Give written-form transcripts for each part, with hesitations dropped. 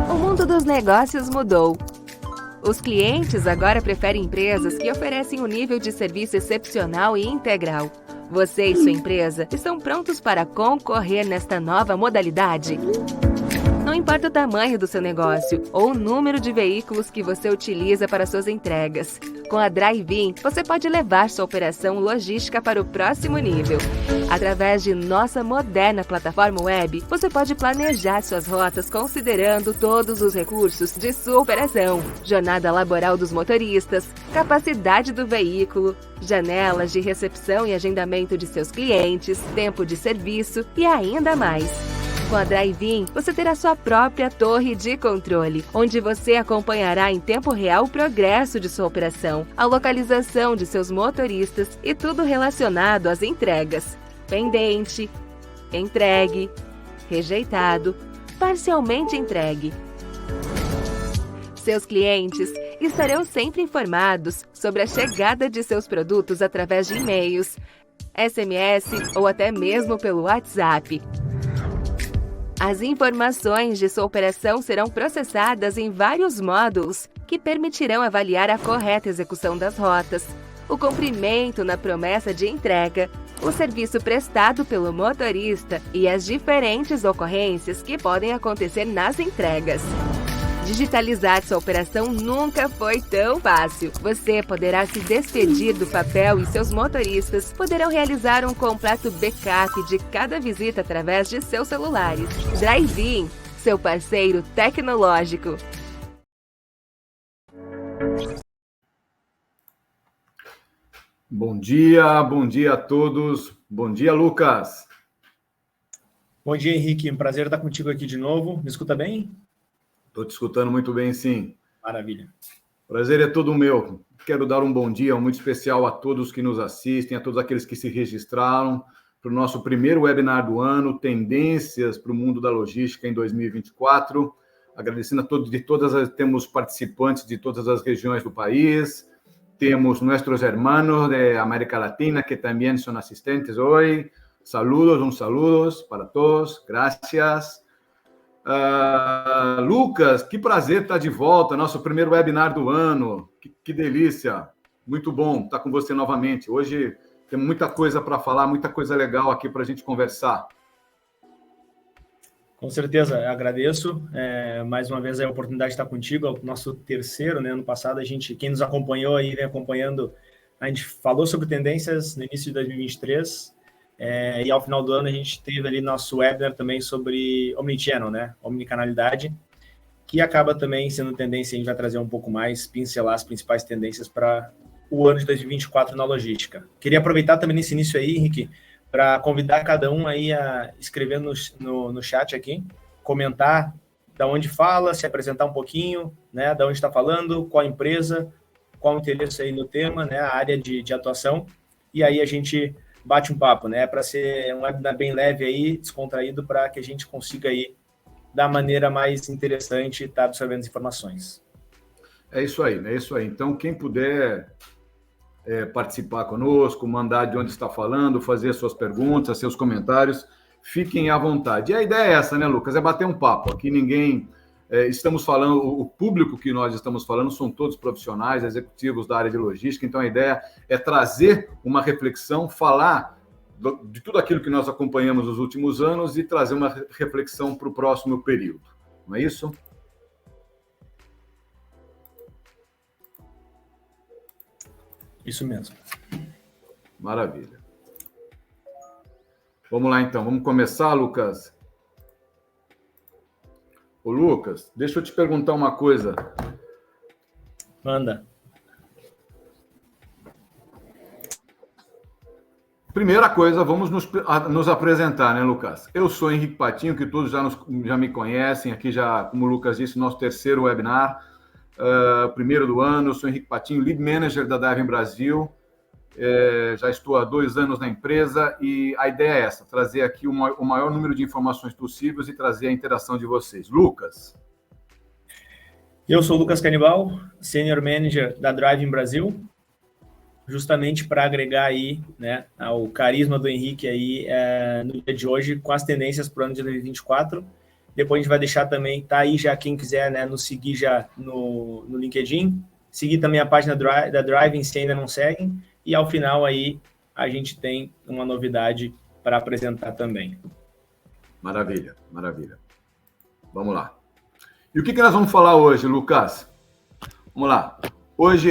O mundo dos negócios mudou. Os clientes agora preferem empresas que oferecem um nível de serviço excepcional e integral. Você e sua empresa estão prontos para concorrer nesta nova modalidade? Não importa o tamanho do seu negócio ou o número de veículos que você utiliza para suas entregas. Com a Drive-In, você pode levar sua operação logística para o próximo nível. Através de nossa moderna plataforma web, você pode planejar suas rotas considerando todos os recursos de sua operação: jornada laboral dos motoristas, capacidade do veículo, janelas de recepção e agendamento de seus clientes, tempo de serviço e ainda mais. Com a Drive-In, você terá sua própria torre de controle, onde você acompanhará em tempo real o progresso de sua operação, a localização de seus motoristas e tudo relacionado às entregas: pendente, entregue, rejeitado, parcialmente entregue. Seus clientes estarão sempre informados sobre a chegada de seus produtos através de e-mails, SMS ou até mesmo pelo WhatsApp. As informações de sua operação serão processadas em vários módulos que permitirão avaliar a correta execução das rotas, o cumprimento na promessa de entrega, o serviço prestado pelo motorista e as diferentes ocorrências que podem acontecer nas entregas. Digitalizar sua operação nunca foi tão fácil. Você poderá se despedir do papel e seus motoristas poderão realizar um completo backup de cada visita através de seus celulares. Drive-In, seu parceiro tecnológico. Bom dia a todos. Bom dia, Lucas. Bom dia, Henrique. Um prazer estar contigo aqui de novo. Me escuta bem? Estou te escutando muito bem, sim. Maravilha. Prazer é todo meu. Quero dar um bom dia muito especial a todos que nos assistem, a todos aqueles que se registraram para o nosso primeiro webinar do ano, Tendências para o Mundo da Logística em 2024. Agradecendo a todos, temos participantes de todas as regiões do país, temos nossos irmãos de América Latina que também são assistentes hoje. Saludos para todos. Gracias. Lucas, que prazer estar de volta, nosso primeiro webinar do ano, que delícia, muito bom estar com você novamente. Hoje tem muita coisa para falar, muita coisa legal aqui para a gente conversar. Com certeza, agradeço mais uma vez a oportunidade de estar contigo, é o nosso terceiro, né? Ano passado, quem nos acompanhou aí, vem acompanhando, a gente falou sobre tendências no início de 2023, E ao final do ano a gente teve ali nosso webinar também sobre Omnichannel, né? Omnicanalidade, que acaba também sendo tendência, a gente vai trazer um pouco mais, pincelar as principais tendências para o ano de 2024 na logística. Queria aproveitar também nesse início aí, Henrique, para convidar cada um aí a escrever no chat aqui, comentar da onde fala, se apresentar um pouquinho, né? Da onde está falando, qual empresa, qual o interesse aí no tema, né? A área de atuação, e aí a gente bate um papo, né? Para ser um webinar bem leve aí, descontraído, para que a gente consiga aí, da maneira mais interessante, estar absorvendo as informações. É isso aí, né? É isso aí. Então, quem puder participar conosco, mandar de onde está falando, fazer suas perguntas, seus comentários, fiquem à vontade. E a ideia é essa, né, Lucas? É bater um papo. Aqui ninguém... estamos falando, o público que nós estamos falando são todos profissionais, executivos da área de logística, então a ideia é trazer uma reflexão, falar de tudo aquilo que nós acompanhamos nos últimos anos e trazer uma reflexão para o próximo período. Não é isso? Isso mesmo. Maravilha. Vamos lá, então. Vamos começar, Lucas? Ô, Lucas, deixa eu te perguntar uma coisa. Manda. Primeira coisa, vamos nos apresentar, né, Lucas? Eu sou Henrique Patinho, que todos já me conhecem. Aqui já, como o Lucas disse, nosso terceiro webinar, primeiro do ano. Eu sou Henrique Patinho, Lead Manager da Driving Brasil. Já estou há 2 anos na empresa e a ideia é essa, trazer aqui o maior número de informações possíveis e trazer a interação de vocês. Lucas? Eu sou o Lucas Canibal, Senior Manager da Driving Brasil, justamente para agregar aí, né, ao carisma do Henrique aí no dia de hoje com as tendências para o ano de 2024. Depois a gente vai deixar também, tá aí já quem quiser, né, nos seguir já no LinkedIn, seguir também a página da Driving se ainda não seguem. E ao final aí a gente tem uma novidade para apresentar também. Maravilha, maravilha. Vamos lá. E o que nós vamos falar hoje, Lucas? Vamos lá. Hoje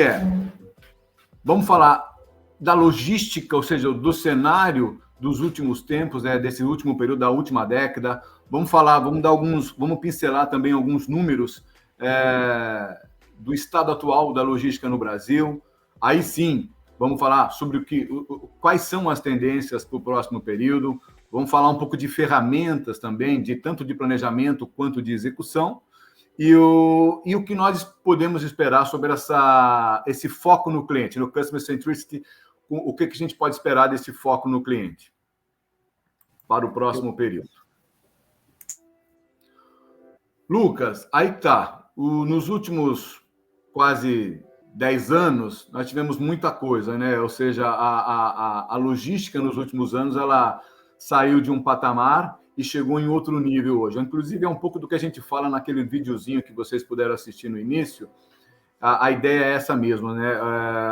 vamos falar da logística, ou seja, do cenário dos últimos tempos, desse último período, da última década. Vamos pincelar também alguns números do estado atual da logística no Brasil. Aí sim, vamos falar sobre quais são as tendências para o próximo período. Vamos falar um pouco de ferramentas também, tanto de planejamento quanto de execução. E o que nós podemos esperar sobre esse foco no cliente, no Customer Centricity, o que a gente pode esperar desse foco no cliente para o próximo período. Lucas, aí tá. Nos últimos quase 10 anos, nós tivemos muita coisa, né? Ou seja, a logística nos últimos anos, ela saiu de um patamar e chegou em outro nível hoje. Inclusive, é um pouco do que a gente fala naquele videozinho que vocês puderam assistir no início. A ideia é essa mesmo, né?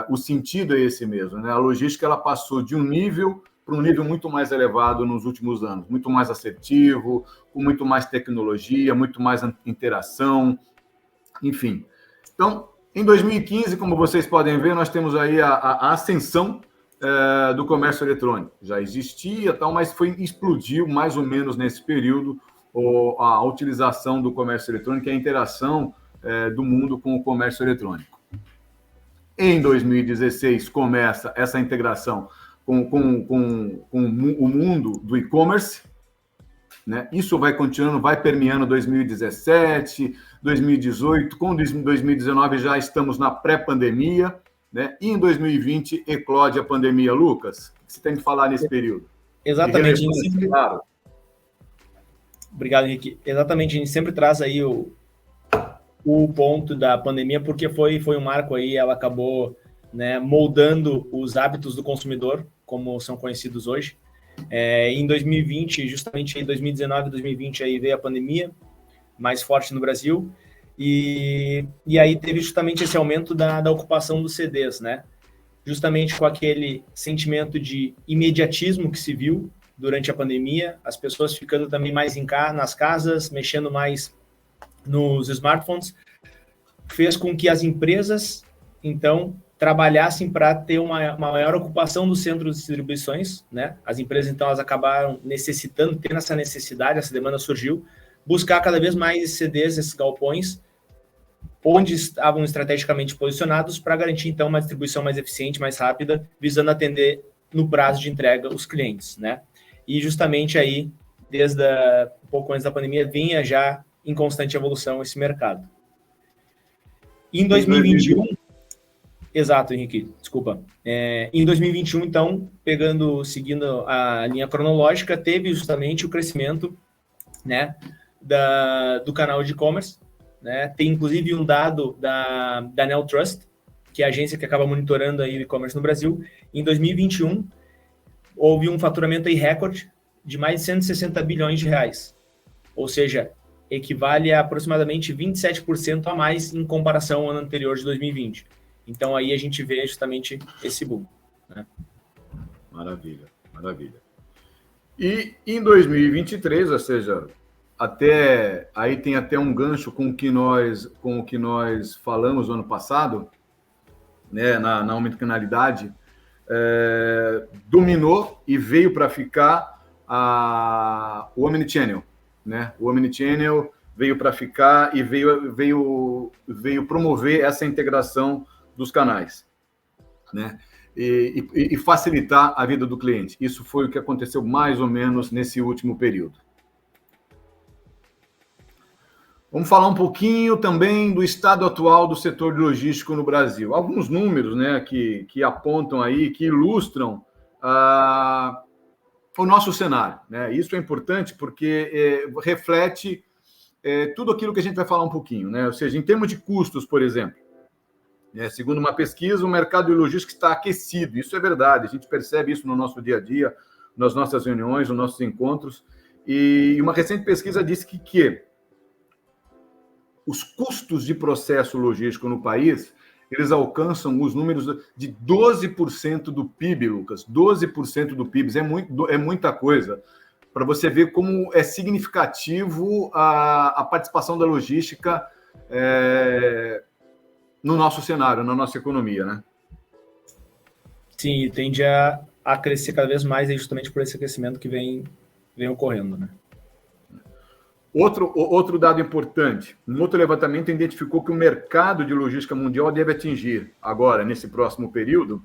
O sentido é esse mesmo, né? A logística, ela passou de um nível para um nível muito mais elevado nos últimos anos, muito mais assertivo, com muito mais tecnologia, muito mais interação, enfim. Então, em 2015, como vocês podem ver, nós temos aí a ascensão do comércio eletrônico. Já existia, mas explodiu mais ou menos nesse período a utilização do comércio eletrônico e a interação do mundo com o comércio eletrônico. Em 2016, começa essa integração com o mundo do e-commerce, né? Isso vai continuando, vai permeando 2017, 2018, com 2019 já estamos na pré-pandemia, né? E em 2020 eclode a pandemia. Lucas, o que você tem que falar nesse período? Exatamente. Claro. Obrigado, Henrique. Exatamente, a gente sempre traz aí o ponto da pandemia, porque foi um marco aí, ela acabou, né, moldando os hábitos do consumidor, como são conhecidos hoje. Em 2020, justamente em 2019 e 2020, aí veio a pandemia mais forte no Brasil, e aí teve justamente esse aumento da ocupação dos CDs, né? Justamente com aquele sentimento de imediatismo que se viu durante a pandemia, as pessoas ficando também mais nas casas, mexendo mais nos smartphones, fez com que as empresas, então, trabalhassem para ter uma maior ocupação dos centros de distribuições, né? As empresas, então, elas acabaram necessitando, tendo essa necessidade, essa demanda surgiu, buscar cada vez mais esses CDs, esses galpões, onde estavam estrategicamente posicionados para garantir, então, uma distribuição mais eficiente, mais rápida, visando atender no prazo de entrega os clientes, né? E justamente aí, desde um pouco antes da pandemia, vinha já em constante evolução esse mercado. Em 2021... Exato, Henrique, desculpa. Em 2021, então, seguindo a linha cronológica, teve justamente o crescimento, né, do canal de e-commerce, né? Tem inclusive um dado da Neltrust, que é a agência que acaba monitorando aí o e-commerce no Brasil. Em 2021, houve um faturamento aí recorde de mais de 160 bilhões de reais, ou seja, equivale a aproximadamente 27% a mais em comparação ao ano anterior de 2020. Então, aí a gente vê justamente esse boom, né? Maravilha, maravilha. E em 2023, ou seja, aí tem até um gancho com o que nós falamos no ano passado, né, na omnicanalidade, dominou e veio para ficar o Omnichannel, né? O Omnichannel veio para ficar e veio promover essa integração dos canais, né? E facilitar a vida do cliente. Isso foi o que aconteceu mais ou menos nesse último período. Vamos falar um pouquinho também do estado atual do setor logístico no Brasil. Alguns números, né, que apontam aí, que ilustram o nosso cenário, né? Isso é importante porque reflete tudo aquilo que a gente vai falar um pouquinho, né? Ou seja, em termos de custos, por exemplo, segundo uma pesquisa, o mercado de logística está aquecido. Isso é verdade, a gente percebe isso no nosso dia a dia, nas nossas reuniões, nos nossos encontros. E uma recente pesquisa disse que os custos de processo logístico no país, eles alcançam os números de 12% do PIB, Lucas. 12% do PIB é muita coisa. Para você ver como é significativo a participação da logística no nosso cenário, na nossa economia, né? Sim, e tende a crescer cada vez mais justamente por esse crescimento que vem ocorrendo, né? Outro dado importante, um outro levantamento identificou que o mercado de logística mundial deve atingir agora, nesse próximo período,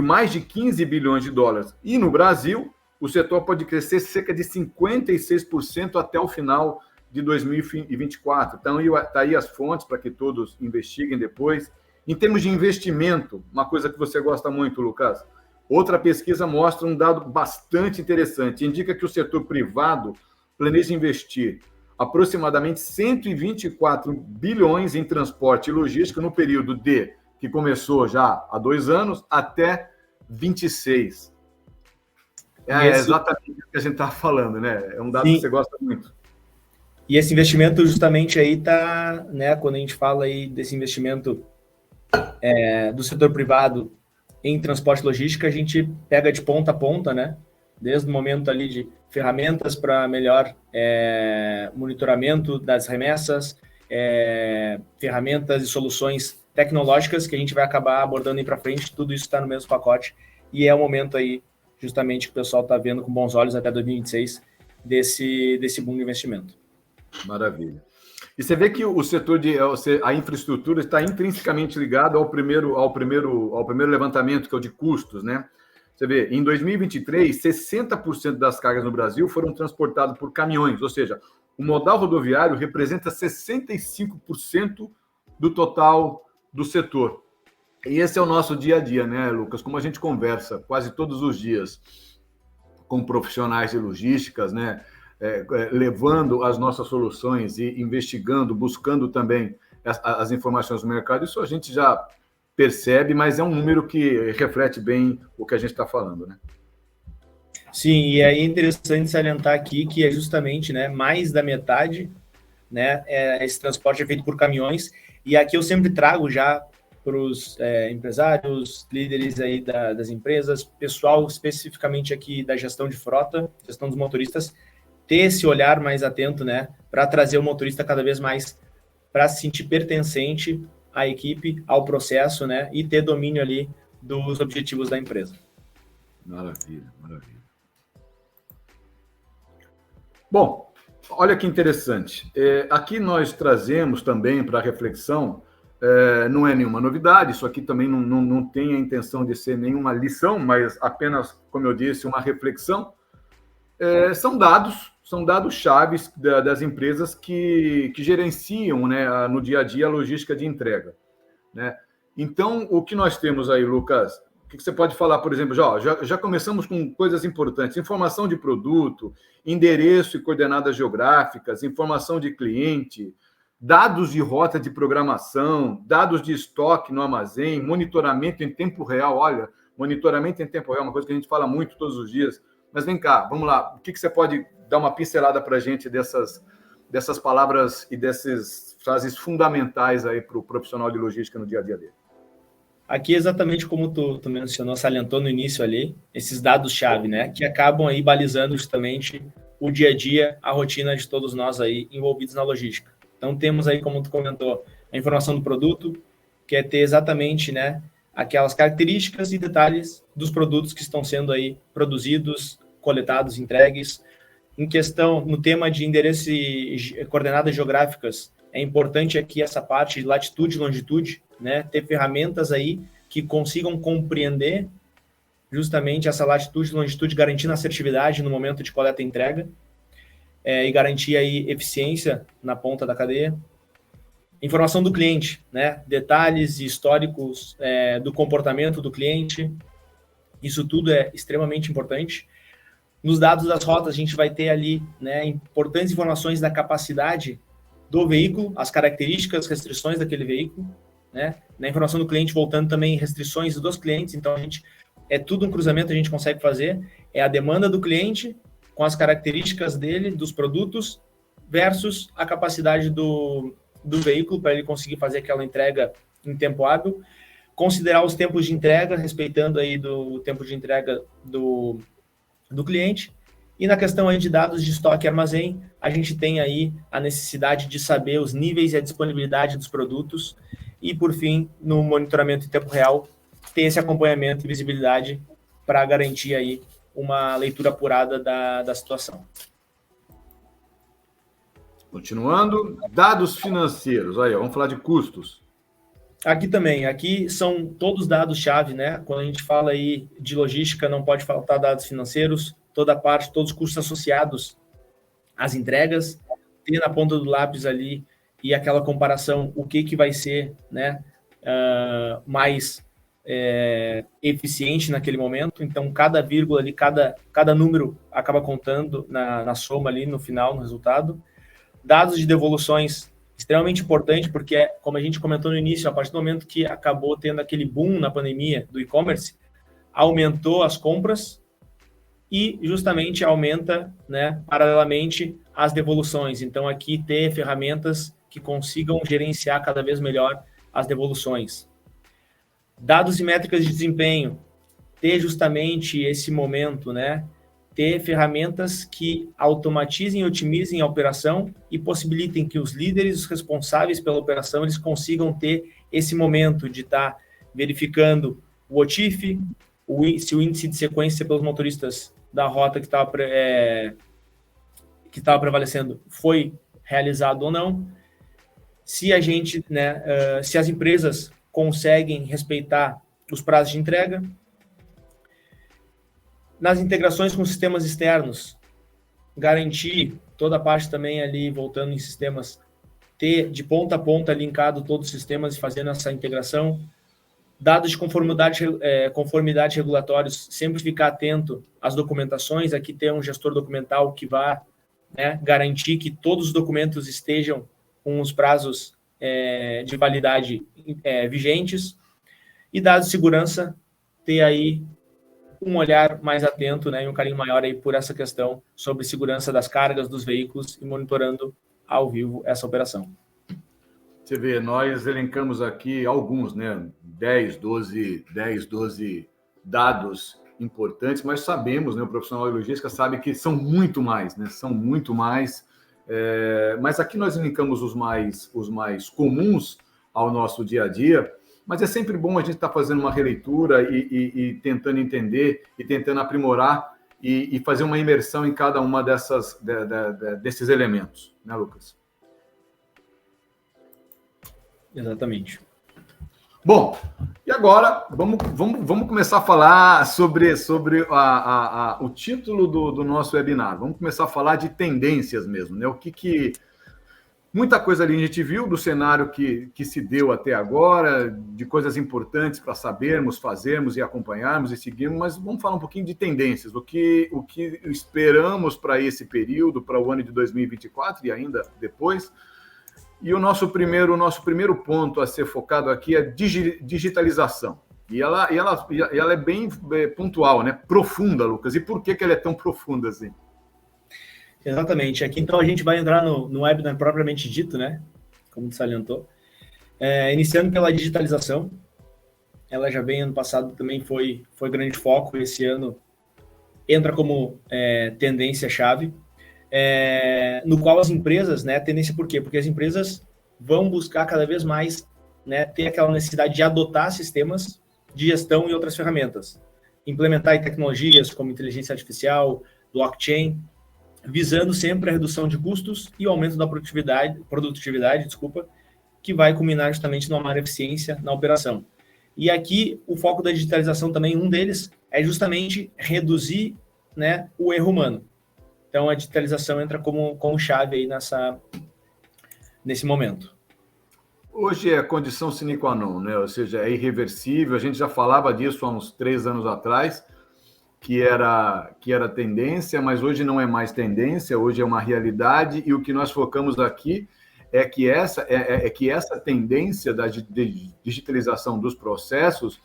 mais de 15 bilhões de dólares. E no Brasil, o setor pode crescer cerca de 56% até o final de 2024. Então, está aí as fontes para que todos investiguem depois. Em termos de investimento, uma coisa que você gosta muito, Lucas, outra pesquisa mostra um dado bastante interessante. Indica que o setor privado planeja investir aproximadamente 124 bilhões em transporte e logística no período que começou já há 2 anos, até 26. Exatamente o que a gente está falando, né? É um dado que você gosta muito. E esse investimento justamente aí está, né, quando a gente fala aí desse investimento do setor privado em transporte e logística, a gente pega de ponta a ponta, né? Desde o momento ali de ferramentas para melhor monitoramento das remessas, ferramentas e soluções tecnológicas que a gente vai acabar abordando aí para frente, tudo isso está no mesmo pacote, e é o momento aí, justamente, que o pessoal está vendo com bons olhos até 2026 desse boom de investimento. Maravilha. E você vê que o setor a infraestrutura está intrinsecamente ligado ao primeiro levantamento, que é o de custos, né? Você vê, em 2023, 60% das cargas no Brasil foram transportadas por caminhões, ou seja, o modal rodoviário representa 65% do total do setor. E esse é o nosso dia a dia, né, Lucas? Como a gente conversa quase todos os dias com profissionais de logísticas, né? Levando as nossas soluções e investigando, buscando também as informações do mercado, isso a gente já percebe, mas é um número que reflete bem o que a gente está falando, né? Sim, e é interessante salientar aqui que é justamente, né, mais da metade, né, esse transporte é feito por caminhões, e aqui eu sempre trago já para os empresários, líderes aí das empresas, pessoal especificamente aqui da gestão de frota, gestão dos motoristas, ter esse olhar mais atento, né, para trazer o motorista cada vez mais para se sentir pertencente à equipe, ao processo, né? E ter domínio ali dos objetivos da empresa. Maravilha, maravilha. Bom, olha que interessante. Aqui nós trazemos também para reflexão, não é nenhuma novidade, isso aqui também não tem a intenção de ser nenhuma lição, mas apenas, como eu disse, uma reflexão. São dados chaves das empresas que gerenciam, né, no dia a dia a logística de entrega, né? Então, o que nós temos aí, Lucas? O que você pode falar, por exemplo, já começamos com coisas importantes: informação de produto, endereço e coordenadas geográficas, informação de cliente, dados de rota de programação, dados de estoque no armazém, monitoramento em tempo real. Olha, monitoramento em tempo real é uma coisa que a gente fala muito todos os dias. Mas vem cá, vamos lá. O que você pode dar uma pincelada para a gente dessas palavras e dessas frases fundamentais aí para o profissional de logística no dia a dia dele? Aqui, exatamente como tu mencionou, salientou no início ali, esses dados-chave, né, que acabam aí balizando justamente o dia a dia, a rotina de todos nós aí envolvidos na logística. Então, temos aí, como tu comentou, a informação do produto, que é ter exatamente, né, aquelas características e detalhes dos produtos que estão sendo aí produzidos, coletados, entregues. Em questão, no tema de endereço e coordenadas geográficas, é importante aqui essa parte de latitude e longitude, né? Ter ferramentas aí que consigam compreender justamente essa latitude e longitude, garantindo assertividade no momento de coleta e entrega, e garantir aí eficiência na ponta da cadeia. Informação do cliente, né? Detalhes e históricos do comportamento do cliente. Isso tudo é extremamente importante. Nos dados das rotas, a gente vai ter ali, né, importantes informações da capacidade do veículo, as características, restrições daquele veículo, né? Na informação do cliente, voltando também restrições dos clientes. Então, tudo um cruzamento a gente consegue fazer. É a demanda do cliente com as características dele, dos produtos, versus a capacidade do veículo para ele conseguir fazer aquela entrega em tempo hábil. Considerar os tempos de entrega, respeitando aí do tempo de entrega do cliente. E na questão aí de dados de estoque e armazém, a gente tem aí a necessidade de saber os níveis e a disponibilidade dos produtos. E, por fim, no monitoramento em tempo real, ter esse acompanhamento e visibilidade para garantir aí uma leitura apurada da situação. Continuando, dados financeiros. Aí, vamos falar de custos. Aqui também, aqui são todos dados-chave, né? Quando a gente fala aí de logística, não pode faltar dados financeiros, toda a parte, todos os custos associados às entregas, ter na ponta do lápis ali e aquela comparação, o que vai ser, né, mais eficiente naquele momento. Então, cada vírgula ali, cada número acaba contando na soma ali, no final, no resultado. Dados de devoluções, extremamente importante, porque, como a gente comentou no início, a partir do momento que acabou tendo aquele boom na pandemia do e-commerce, aumentou as compras e justamente aumenta, né, paralelamente as devoluções. Então, aqui ter ferramentas que consigam gerenciar cada vez melhor as devoluções. Dados e métricas de desempenho, ter justamente esse momento, né, ter ferramentas que automatizem e otimizem a operação e possibilitem que os líderes, os responsáveis pela operação, eles consigam ter esse momento de estar verificando o OTIF, se o índice de sequência pelos motoristas da rota que estava prevalecendo foi realizado ou não, se a gente, né, se as empresas conseguem respeitar os prazos de entrega. Nas integrações com sistemas externos, garantir toda a parte também ali, voltando em sistemas, ter de ponta a ponta linkado todos os sistemas e fazendo essa integração. Dados de conformidade regulatórios, sempre ficar atento às documentações. Aqui tem um gestor documental que vai, né, garantir que todos os documentos estejam com os prazos de validade vigentes. E dados de segurança, ter aí um olhar mais atento, né, e um carinho maior aí por essa questão sobre segurança das cargas dos veículos e monitorando ao vivo essa operação. Você vê, nós elencamos aqui alguns, né, 10, 12 dados importantes, mas sabemos, né, o profissional de logística sabe que são muito mais, né, são muito mais. Mas aqui nós elencamos os mais comuns, ao nosso dia a dia, mas é sempre bom a gente estar fazendo uma releitura e tentando entender e tentando aprimorar e fazer uma imersão em cada uma desses elementos, né, Lucas? Exatamente. Bom, e agora vamos começar a falar sobre o título do nosso webinar. Vamos começar a falar de tendências mesmo, né? Muita coisa ali a gente viu do cenário que se deu até agora, de coisas importantes para sabermos, fazermos e acompanharmos e seguirmos, mas vamos falar um pouquinho de tendências, o que esperamos para esse período, para o ano de 2024 e ainda depois. E o nosso primeiro ponto a ser focado aqui é digitalização. E ela é bem pontual, né? Profunda, Lucas. E por que ela é tão profunda assim? Exatamente. Aqui, então, a gente vai entrar no webinar propriamente dito, né? Como tu salientou. Iniciando pela digitalização. Ela já vem ano passado, também foi grande foco. Esse ano entra como tendência-chave. No qual as empresas, né? Tendência por quê? Porque as empresas vão buscar cada vez mais, né, ter aquela necessidade de adotar sistemas de gestão e outras ferramentas. Implementar tecnologias como inteligência artificial, blockchain, visando sempre a redução de custos e o aumento da produtividade, que vai culminar justamente numa maior eficiência na operação. E aqui, o foco da digitalização também, um deles, é justamente reduzir, né, o erro humano. Então, a digitalização entra como chave aí nesse momento. Hoje é condição sine qua non, né? Ou seja, é irreversível. A gente já falava disso há uns 3 anos atrás, que era tendência, mas hoje não é mais tendência, hoje é uma realidade, e o que nós focamos aqui é que essa tendência da digitalização dos processos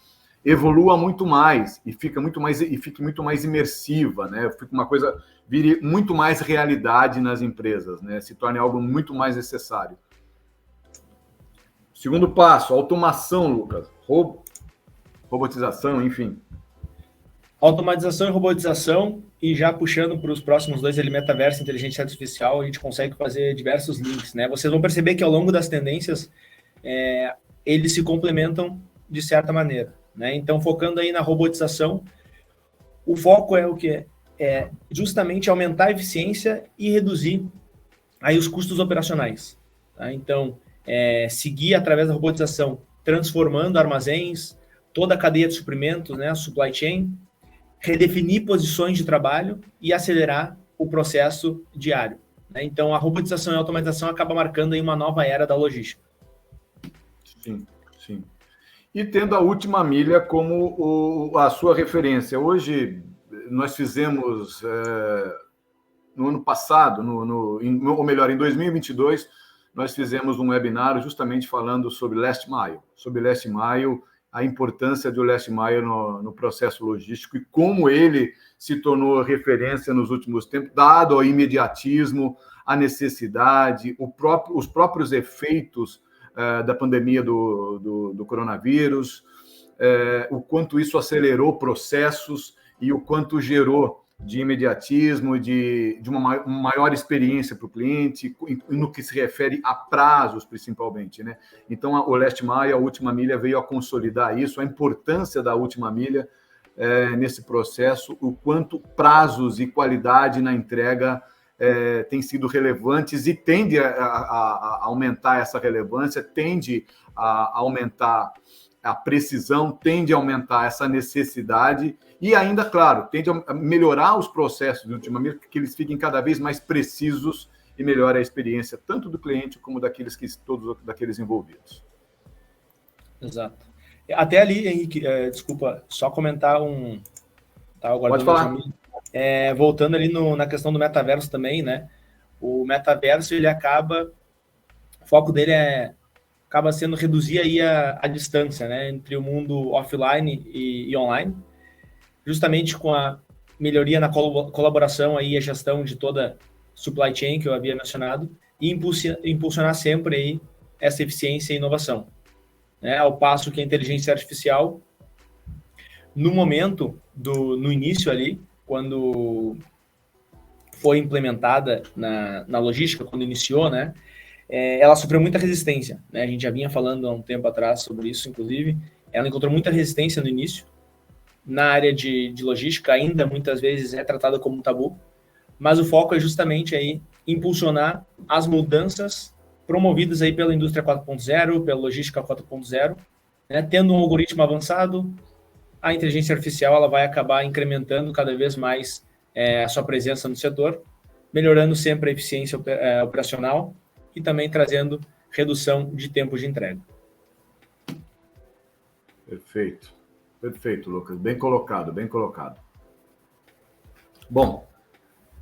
evolua muito mais e fique muito mais imersiva, né? Fica uma coisa, vire muito mais realidade nas empresas, né? Se torne algo muito mais necessário. Segundo passo, automação, Lucas, robotização, enfim. Automatização e robotização, e já puxando para os próximos 2, ele metaverso e inteligência artificial, a gente consegue fazer diversos links, né? Vocês vão perceber que ao longo das tendências, eles se complementam de certa maneira, né? Então, focando aí na robotização, o foco é o quê? É justamente aumentar a eficiência e reduzir aí os custos operacionais, tá? Então, seguir através da robotização, transformando armazéns, toda a cadeia de suprimentos, né? A supply chain, redefinir posições de trabalho e acelerar o processo diário, né? Então, a robotização e a automatização acabam marcando aí uma nova era da logística. Sim, sim. E tendo a última milha como a sua referência. Hoje, nós fizemos, no ano passado, ou melhor, em 2022, nós fizemos um webinar justamente falando sobre Last Mile, a importância do Last Mile no processo logístico e como ele se tornou referência nos últimos tempos, dado ao imediatismo, a necessidade, os próprios efeitos da pandemia do coronavírus, o quanto isso acelerou processos e o quanto gerou de imediatismo, de uma maior experiência para o cliente, no que se refere a prazos, principalmente, né? Então, o Last Mile, a última milha, veio a consolidar isso, a importância da última milha nesse processo, o quanto prazos e qualidade na entrega têm sido relevantes e tende a aumentar essa relevância, tende a aumentar a precisão, tende a aumentar essa necessidade e ainda, claro, tende a melhorar os processos de última milha, que eles fiquem cada vez mais precisos e melhore a experiência tanto do cliente como todos daqueles envolvidos. Exato. Até ali, Henrique, desculpa, só comentar Pode falar. Voltando ali na questão do metaverso também, né? O metaverso, o foco dele acaba sendo reduzir aí a distância, né, entre o mundo offline e online, justamente com a melhoria na colaboração aí, a gestão de toda supply chain que eu havia mencionado, e impulsionar sempre aí essa eficiência e inovação, né? Ao passo que a inteligência artificial, no início ali, quando foi implementada na logística, quando iniciou, né, ela sofreu muita resistência, né? A gente já vinha falando há um tempo atrás sobre isso, inclusive. Ela encontrou muita resistência no início. Na área de logística, ainda muitas vezes é tratada como um tabu, mas o foco é justamente aí impulsionar as mudanças promovidas aí pela indústria 4.0, pela logística 4.0, né? Tendo um algoritmo avançado, a inteligência artificial ela vai acabar incrementando cada vez mais a sua presença no setor, melhorando sempre a eficiência operacional e também trazendo redução de tempo de entrega. Perfeito. Perfeito, Lucas. Bem colocado, bem colocado. Bom,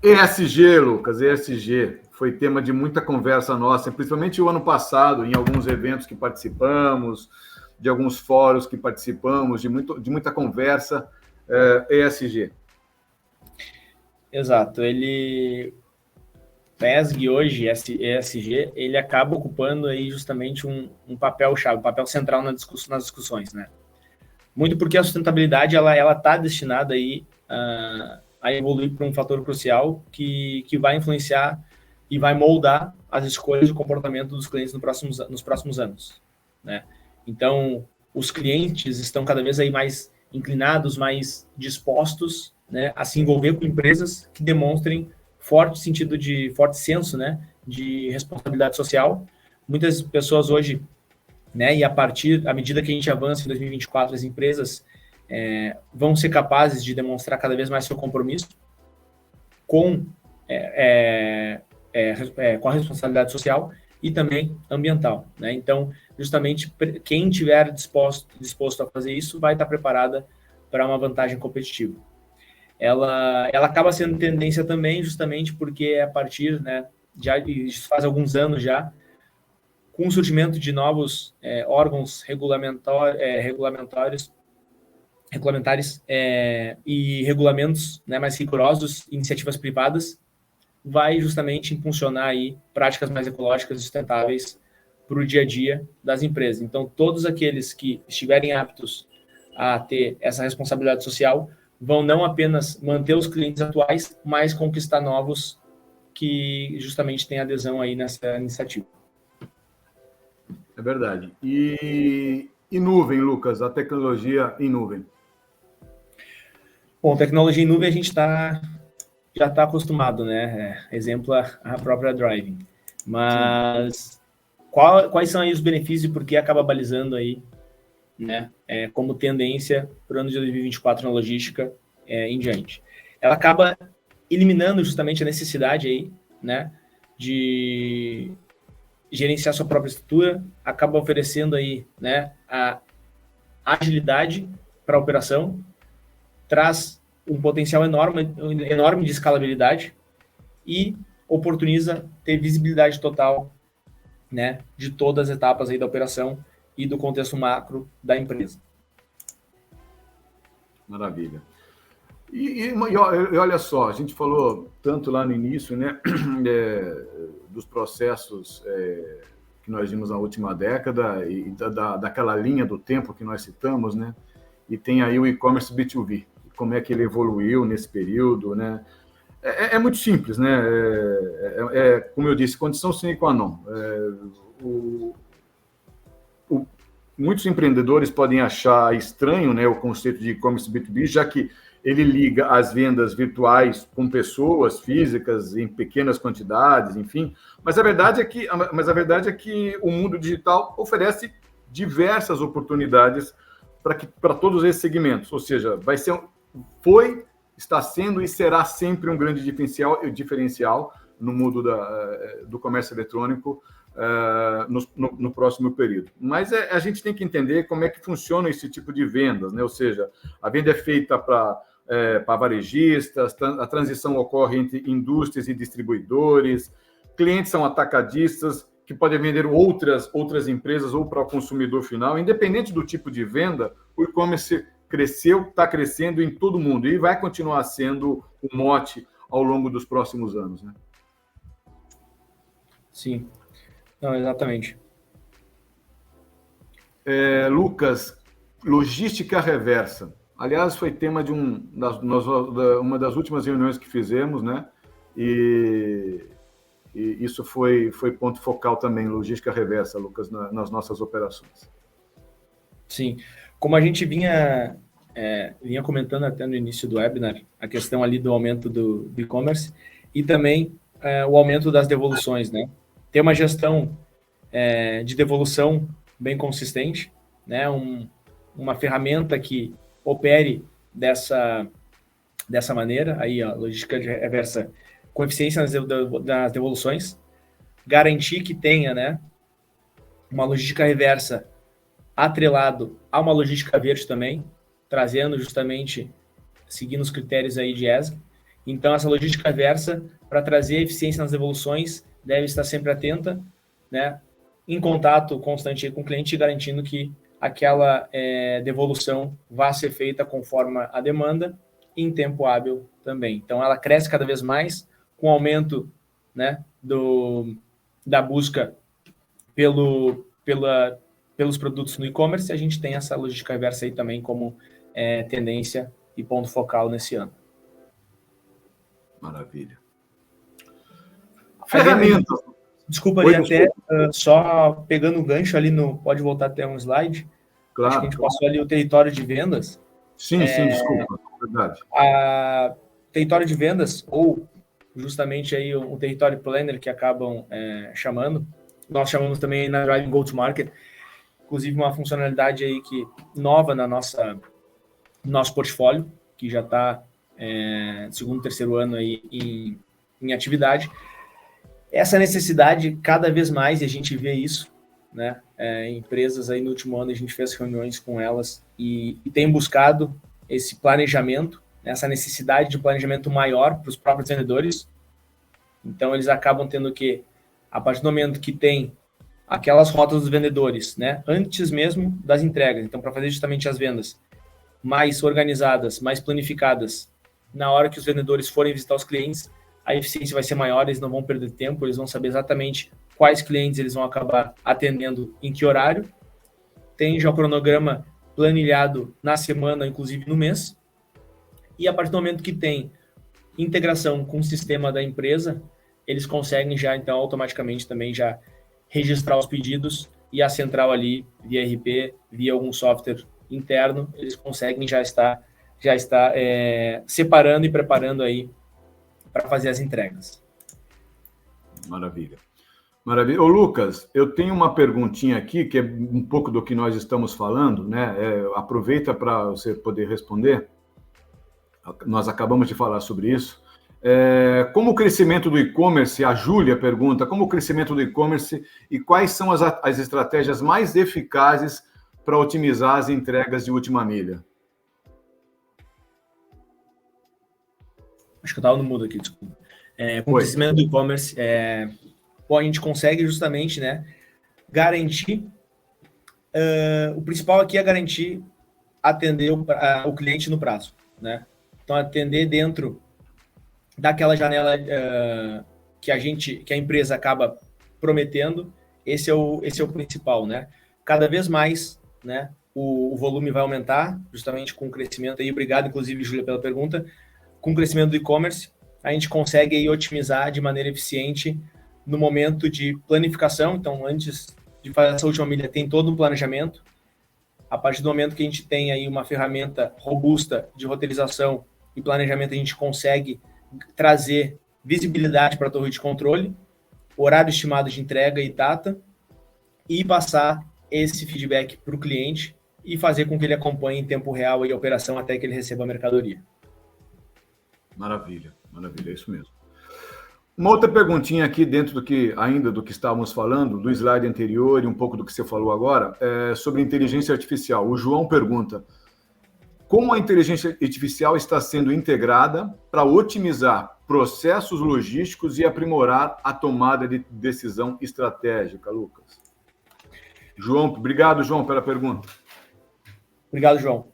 ESG, Lucas, ESG foi tema de muita conversa nossa, principalmente o ano passado, em alguns eventos que participamos, de alguns fóruns que participamos, de muita conversa, ESG. Exato. PESG hoje, ESG, ele acaba ocupando aí justamente um papel-chave, um papel central nas discussões, né? Muito porque a sustentabilidade ela está destinada aí a evoluir para um fator crucial que vai influenciar e vai moldar as escolhas e o comportamento dos clientes nos próximos anos, né? Então, os clientes estão cada vez aí mais inclinados, mais dispostos, né, a se envolver com empresas que demonstrem forte senso, né, de responsabilidade social. Muitas pessoas hoje, né, e à medida que a gente avança em 2024, as empresas vão ser capazes de demonstrar cada vez mais seu compromisso com a responsabilidade social e também ambiental, né? Então, justamente, quem tiver disposto a fazer isso vai estar preparada para uma vantagem competitiva. Ela acaba sendo tendência também, justamente porque é a partir, né, isso faz alguns anos já, com o surgimento de novos órgãos regulamentares e regulamentos, né, mais rigorosos, iniciativas privadas, vai justamente impulsionar aí práticas mais ecológicas e sustentáveis para o dia a dia das empresas. Então, todos aqueles que estiverem aptos a ter essa responsabilidade social vão não apenas manter os clientes atuais, mas conquistar novos que justamente têm adesão aí nessa iniciativa. É verdade. E nuvem, Lucas, a tecnologia em nuvem? Bom, tecnologia em nuvem a gente já está acostumado, né? Exemplo, a própria Driving. Mas quais são aí os benefícios e por que acaba balizando aí, né, como tendência para o ano de 2024 na logística em diante? Ela acaba eliminando justamente a necessidade aí, né, de gerenciar sua própria estrutura, acaba oferecendo aí, né, a agilidade para a operação, traz um potencial enorme de escalabilidade e oportuniza ter visibilidade total, né, de todas as etapas aí da operação e do contexto macro da empresa. Maravilha. E olha só, a gente falou tanto lá no início, né, dos processos que nós vimos na última década e daquela linha do tempo que nós citamos, né, e tem aí o e-commerce B2B. Como é que ele evoluiu nesse período, né? É muito simples, né? Como eu disse, condição sine qua non. Muitos empreendedores podem achar estranho, né, o conceito de e-commerce B2B, já que ele liga as vendas virtuais com pessoas físicas em pequenas quantidades, enfim. Mas a verdade é que o mundo digital oferece diversas oportunidades para todos esses segmentos. Ou seja, está sendo e será sempre um grande diferencial no mundo do comércio eletrônico no próximo período. Mas a gente tem que entender como é que funciona esse tipo de vendas, né? Ou seja, a venda é feita para varejistas, a transição ocorre entre indústrias e distribuidores, clientes são atacadistas que podem vender outras empresas ou para o consumidor final. Independente do tipo de venda, o e-commerce está crescendo em todo mundo e vai continuar sendo o mote ao longo dos próximos anos, né? Sim, não, exatamente. Lucas, logística reversa. Aliás, foi tema de uma das últimas reuniões que fizemos, né? E E isso foi ponto focal também, logística reversa, Lucas, nas nossas operações. Sim, como a gente vinha comentando até no início do webinar, a questão ali do aumento do e-commerce e também o aumento das devoluções, né? Ter uma gestão de devolução bem consistente, né? Uma ferramenta que opere dessa maneira, aí a logística reversa com eficiência nas devoluções, garantir que tenha, né, uma logística reversa atrelado a uma logística verde também, trazendo justamente, seguindo os critérios aí de ESG. Então, essa logística reversa, para trazer eficiência nas devoluções, deve estar sempre atenta, né, em contato constante com o cliente, garantindo que aquela devolução vá ser feita conforme a demanda e em tempo hábil também. Então, ela cresce cada vez mais com o aumento, né, da busca pelos produtos no e-commerce. A gente tem essa logística reversa aí também como tendência e ponto focal nesse ano. Maravilha. Ferramentas. Desculpa ali, até só pegando o gancho ali pode voltar até um slide. Claro. Acho que a gente passou ali o território de vendas. Sim, desculpa, verdade. Território de vendas, ou justamente aí o território planner que acabam chamando. Nós chamamos também na Driving Go-to-Market, inclusive uma funcionalidade aí nova no nosso portfólio, que já está segundo, terceiro ano aí em atividade. Essa necessidade, cada vez mais, e a gente vê isso, né? Empresas aí no último ano, a gente fez reuniões com elas e tem buscado esse planejamento, essa necessidade de planejamento maior para os próprios vendedores. Então, eles acabam tendo que, a partir do momento que tem aquelas rotas dos vendedores, né? Antes mesmo das entregas. Então, para fazer justamente as vendas mais organizadas, mais planificadas, na hora que os vendedores forem visitar os clientes, a eficiência vai ser maior, eles não vão perder tempo, eles vão saber exatamente quais clientes eles vão acabar atendendo em que horário. Tem já o cronograma planilhado na semana, inclusive no mês. E a partir do momento que tem integração com o sistema da empresa, eles conseguem já, então, automaticamente também já registrar os pedidos e a central ali, via RP, via algum software interno, eles conseguem já estar separando e preparando aí para fazer as entregas. Maravilha. Maravilha. Ô, Lucas, eu tenho uma perguntinha aqui, que é um pouco do que nós estamos falando, né? Aproveita para você poder responder. Nós acabamos de falar sobre isso. Como o crescimento do e-commerce, a Júlia pergunta, como o crescimento do e-commerce e quais são as estratégias mais eficazes para otimizar as entregas de última milha? Acho que eu estava no mudo aqui, desculpa. Com o crescimento do e-commerce, a gente consegue justamente, né, garantir, o principal aqui é garantir atender o cliente no prazo, né? Então, atender dentro daquela janela que a empresa acaba prometendo, esse é o principal, né? Cada vez mais, né, o volume vai aumentar, justamente com o crescimento aí. Obrigado, inclusive, Júlia, pela pergunta. Com o crescimento do e-commerce, a gente consegue aí otimizar de maneira eficiente no momento de planificação. Então, antes de fazer essa última milha, tem todo um planejamento. A partir do momento que a gente tem aí uma ferramenta robusta de roteirização e planejamento, a gente consegue trazer visibilidade para a torre de controle, horário estimado de entrega e data, e passar esse feedback para o cliente e fazer com que ele acompanhe em tempo real a operação até que ele receba a mercadoria. Maravilha, maravilha, é isso mesmo. Uma outra perguntinha aqui dentro do que estávamos falando, do slide anterior e um pouco do que você falou agora, sobre inteligência artificial. O João pergunta, como a inteligência artificial está sendo integrada para otimizar processos logísticos e aprimorar a tomada de decisão estratégica, Lucas? Obrigado, João, pela pergunta. Obrigado, João.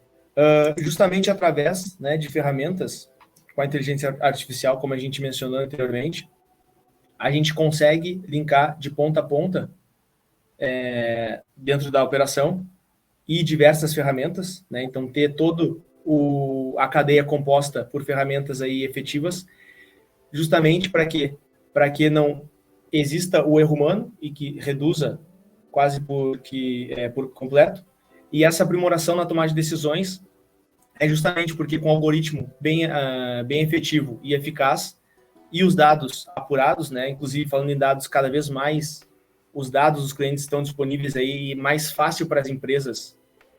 Justamente através, né, de ferramentas com a inteligência artificial, como a gente mencionou anteriormente, a gente consegue linkar de ponta a ponta dentro da operação e diversas ferramentas, né? Então, ter todo a cadeia composta por ferramentas aí efetivas, justamente para que não exista o erro humano e que reduza quase por completo. E essa aprimoração na tomada de decisões é justamente porque com um algoritmo bem efetivo e eficaz e os dados apurados, né? Inclusive falando em dados, cada vez mais os dados dos clientes estão disponíveis aí e mais fácil para as empresas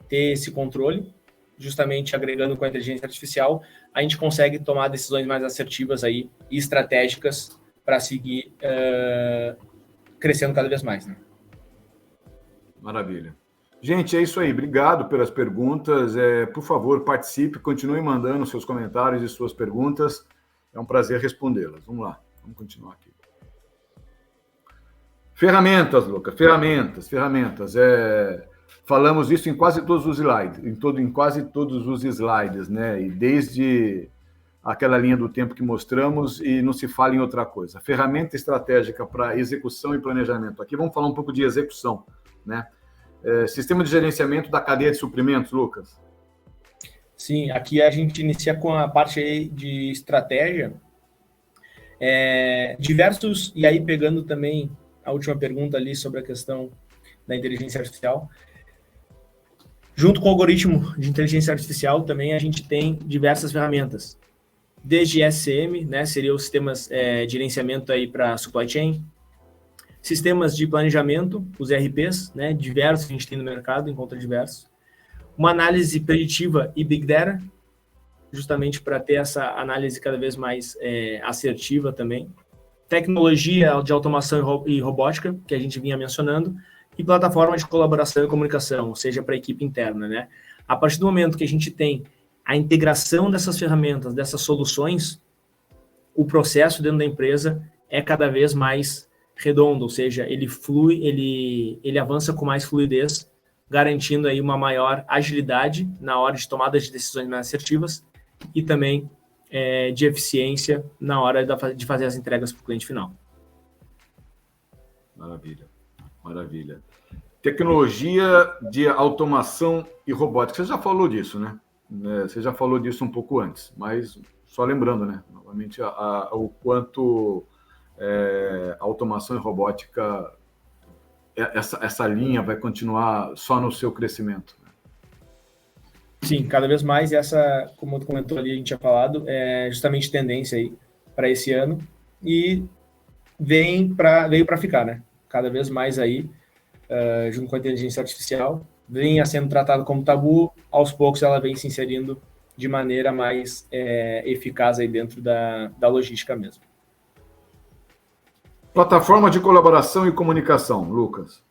ter esse controle, justamente agregando com a inteligência artificial, a gente consegue tomar decisões mais assertivas aí e estratégicas para seguir crescendo cada vez mais, né? Maravilha. Gente, é isso aí. Obrigado pelas perguntas. Por favor, participe, continue mandando seus comentários e suas perguntas. É um prazer respondê-las. Vamos lá, vamos continuar aqui. Ferramentas, Lucas, ferramentas. Falamos isso em quase todos os slides, em quase todos os slides, né? E desde aquela linha do tempo que mostramos, e não se fala em outra coisa. Ferramenta estratégica para execução e planejamento. Aqui vamos falar um pouco de execução, né? Sistema de gerenciamento da cadeia de suprimentos, Lucas. Sim, aqui a gente inicia com a parte aí de estratégia. Diversos, e aí pegando também a última pergunta ali sobre a questão da inteligência artificial. Junto com o algoritmo de inteligência artificial, também a gente tem diversas ferramentas. Desde SCM, né, seriam os sistemas de gerenciamento aí para supply chain, sistemas de planejamento, os ERPs, né, diversos a gente tem no mercado, encontra diversos. Uma análise preditiva e Big Data, justamente para ter essa análise cada vez mais assertiva também. Tecnologia de automação e robótica, que a gente vinha mencionando, e plataforma de colaboração e comunicação, ou seja, para a equipe interna, né? A partir do momento que a gente tem a integração dessas ferramentas, dessas soluções, o processo dentro da empresa é cada vez mais redondo, ou seja, ele flui, ele avança com mais fluidez, garantindo aí uma maior agilidade na hora de tomada de decisões mais assertivas e também de eficiência na hora de fazer as entregas para o cliente final. Maravilha. Tecnologia de automação e robótica. Você já falou disso, né? Você já falou disso um pouco antes, mas só lembrando, né? Novamente, o quanto a automação e robótica, essa linha vai continuar só no seu crescimento. Sim, cada vez mais essa, como tu comentou ali, a gente tinha falado, é justamente tendência aí para esse ano e veio para ficar, né? Cada vez mais aí, junto com a inteligência artificial, vem sendo tratado como tabu, aos poucos ela vem se inserindo de maneira mais eficaz aí dentro da logística mesmo. Plataforma de colaboração e comunicação, Lucas.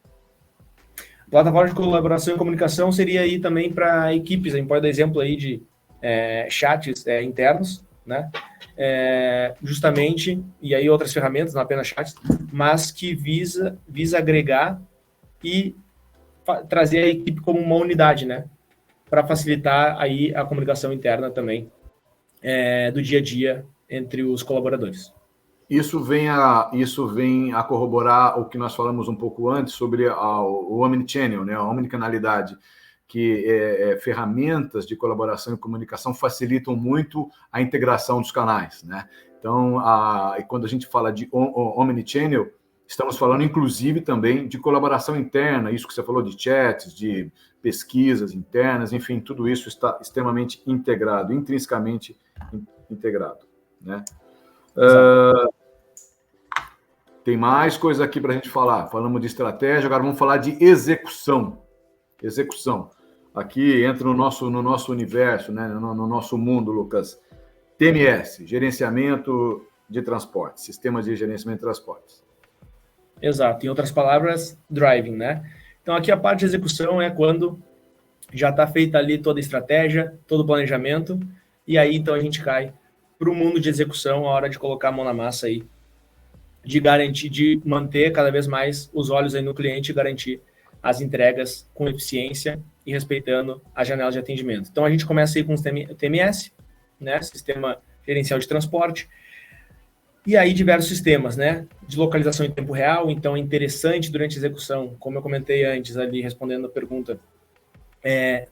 Plataforma de colaboração e comunicação seria aí também para equipes, a gente pode dar exemplo aí de chats internos, né? Justamente, e aí outras ferramentas, não apenas chats, mas que visa agregar e trazer a equipe como uma unidade, né? Para facilitar aí a comunicação interna também do dia a dia entre os colaboradores. Isso vem a corroborar o que nós falamos um pouco antes sobre o Omnichannel, né? A omnicanalidade, que ferramentas de colaboração e comunicação facilitam muito a integração dos canais, né? Então, quando a gente fala de Omnichannel, estamos falando, inclusive, também de colaboração interna, isso que você falou de chats, de pesquisas internas, enfim, tudo isso está extremamente integrado, intrinsecamente integrado, né? Tem mais coisa aqui para a gente falar. Falamos de estratégia, agora vamos falar de execução. Aqui entra no nosso universo, né? No nosso mundo, Lucas. TMS, Gerenciamento de Transportes, Sistema de Gerenciamento de Transportes. Exato. Em outras palavras, driving, né? Então, aqui a parte de execução é quando já está feita ali toda a estratégia, todo o planejamento, e aí, então, a gente cai para o mundo de execução, a hora de colocar a mão na massa aí, de garantir, de manter cada vez mais os olhos aí no cliente e garantir as entregas com eficiência e respeitando a janela de atendimento. Então, a gente começa aí com o TMS, né? Sistema Gerencial de Transporte, e aí diversos sistemas, né? De localização em tempo real. Então, é interessante durante a execução, como eu comentei antes ali, respondendo a pergunta,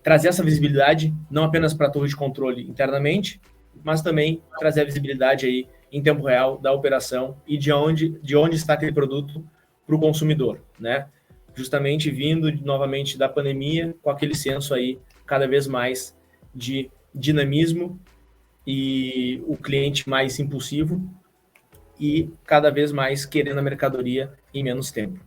trazer essa visibilidade, não apenas para a torre de controle internamente, mas também trazer a visibilidade aí em tempo real da operação e de onde está aquele produto para o consumidor, né? Justamente vindo novamente da pandemia, com aquele senso aí cada vez mais de dinamismo e o cliente mais impulsivo e cada vez mais querendo a mercadoria em menos tempo.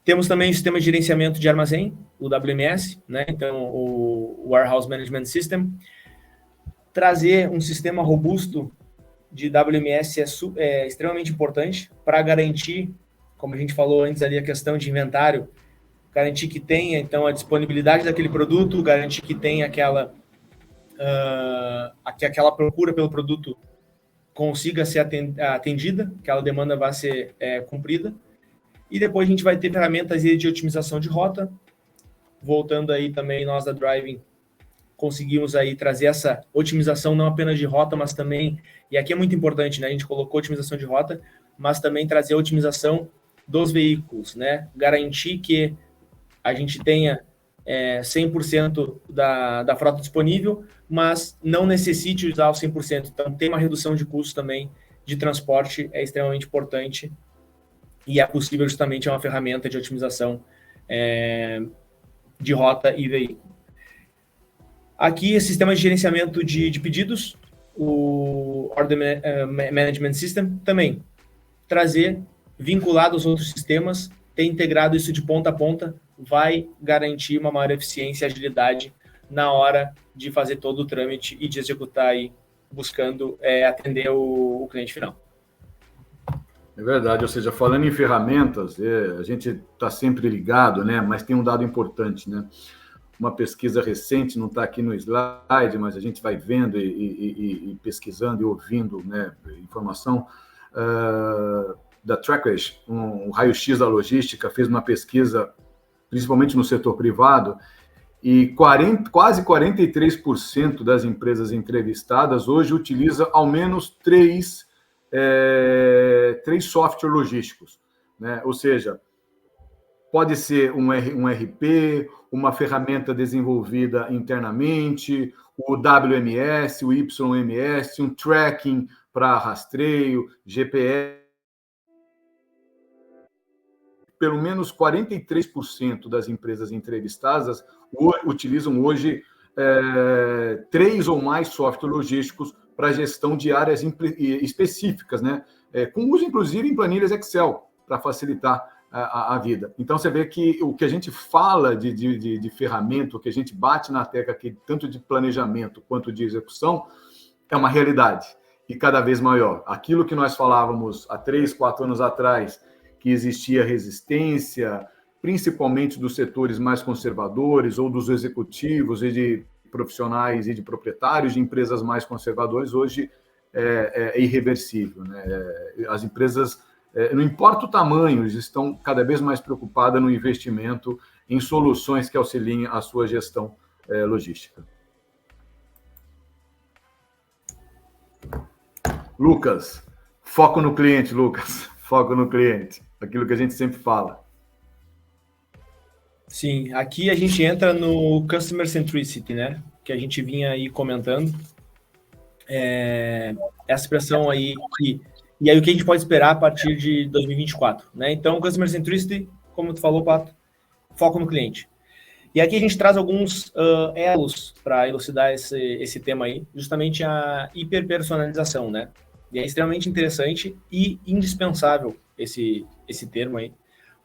Temos também o sistema de gerenciamento de armazém, o WMS, né? Então o Warehouse Management System. Trazer um sistema robusto de WMS é extremamente importante para garantir, como a gente falou antes ali, a questão de inventário, garantir que tenha, então, a disponibilidade daquele produto, garantir que tenha aquela procura pelo produto consiga ser atendida, aquela demanda vai ser cumprida. E depois a gente vai ter ferramentas de otimização de rota. Voltando aí também, nós da Driving conseguimos aí trazer essa otimização não apenas de rota, mas também, e aqui é muito importante, né? A gente colocou otimização de rota, mas também trazer a otimização dos veículos, né? Garantir que a gente tenha 100% da frota disponível, mas não necessite usar o 100%. Então, tem uma redução de custo também de transporte, é extremamente importante e é possível justamente uma ferramenta de otimização de rota e veículo. Aqui, sistema de gerenciamento de pedidos, o Order Management System, também trazer, vinculado aos outros sistemas, ter integrado isso de ponta a ponta, vai garantir uma maior eficiência e agilidade na hora de fazer todo o trâmite e de executar aí, buscando atender o cliente final. É verdade, ou seja, falando em ferramentas, a gente está sempre ligado, né? Mas tem um dado importante, né? Uma pesquisa recente, não está aqui no slide, mas a gente vai vendo e pesquisando e ouvindo, né, informação da Trackers, um raio-x da logística, fez uma pesquisa, principalmente no setor privado, e quase 43% das empresas entrevistadas hoje utiliza ao menos três softwares logísticos, né? Ou seja, pode ser um RP, uma ferramenta desenvolvida internamente, o WMS, o YMS, um tracking para rastreio, GPS. Pelo menos 43% das empresas entrevistadas utilizam hoje 3 ou mais softwares logísticos para gestão de áreas específicas, né? Com uso, inclusive, em planilhas Excel, para facilitar a vida. Então, você vê que o que a gente fala de ferramenta, o que a gente bate na tecla aqui, tanto de planejamento quanto de execução, é uma realidade e cada vez maior. Aquilo que nós falávamos há 3, 4 anos atrás, que existia resistência, principalmente dos setores mais conservadores ou dos executivos e de profissionais e de proprietários de empresas mais conservadores, hoje é irreversível, né? As empresas, não importa o tamanho, estão cada vez mais preocupadas no investimento em soluções que auxiliem a sua gestão logística. Lucas, foco no cliente, Lucas. Foco no cliente. Aquilo que a gente sempre fala. Sim, aqui a gente entra no Customer Centricity, né? Que a gente vinha aí comentando. Essa expressão aí e aí o que a gente pode esperar a partir de 2024, né? Então, Customer Centricity, como tu falou, Pato, foco no cliente. E aqui a gente traz alguns elos para elucidar esse tema aí, justamente a hiperpersonalização, né? E é extremamente interessante e indispensável esse termo aí,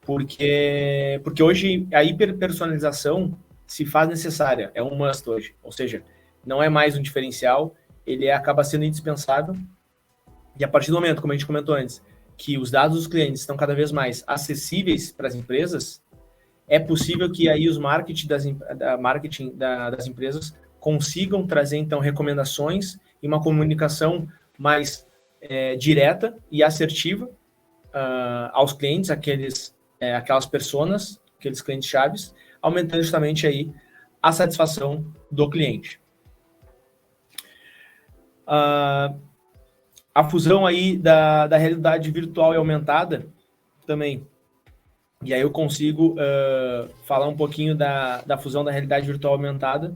porque hoje a hiperpersonalização se faz necessária, é um must hoje, ou seja, não é mais um diferencial, ele acaba sendo indispensável. E a partir do momento, como a gente comentou antes, que os dados dos clientes estão cada vez mais acessíveis para as empresas, é possível que aí os marketing das empresas consigam trazer, então, recomendações e uma comunicação mais direta e assertiva aos clientes, aquelas personas, aqueles clientes chaves, aumentando justamente aí a satisfação do cliente. A fusão aí da realidade virtual e aumentada também. E aí eu consigo falar um pouquinho da fusão da realidade virtual aumentada,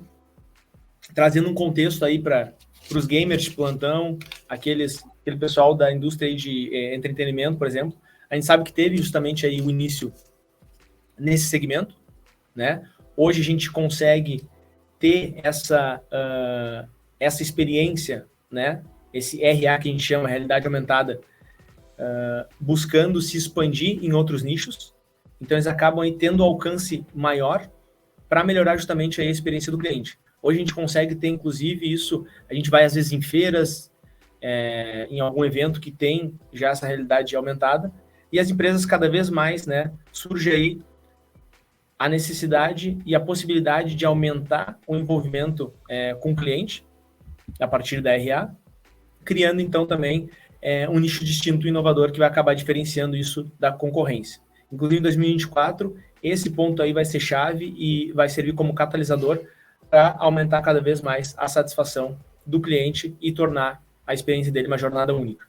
trazendo um contexto aí para os gamers de plantão, aqueles aquele pessoal da indústria aí de entretenimento, por exemplo, a gente sabe que teve justamente aí o início nesse segmento, né? Hoje a gente consegue ter essa experiência, né? Esse RA que a gente chama, realidade aumentada, buscando se expandir em outros nichos. Então, eles acabam aí tendo alcance maior para melhorar justamente a experiência do cliente. Hoje a gente consegue ter, inclusive, isso, a gente vai às vezes em feiras, em algum evento que tem já essa realidade aumentada, e as empresas cada vez mais, né, surge aí a necessidade e a possibilidade de aumentar o envolvimento com o cliente a partir da RA, criando então também um nicho distinto e inovador que vai acabar diferenciando isso da concorrência. Inclusive em 2024, esse ponto aí vai ser chave e vai servir como catalisador para aumentar cada vez mais a satisfação do cliente e tornar a experiência dele uma jornada única.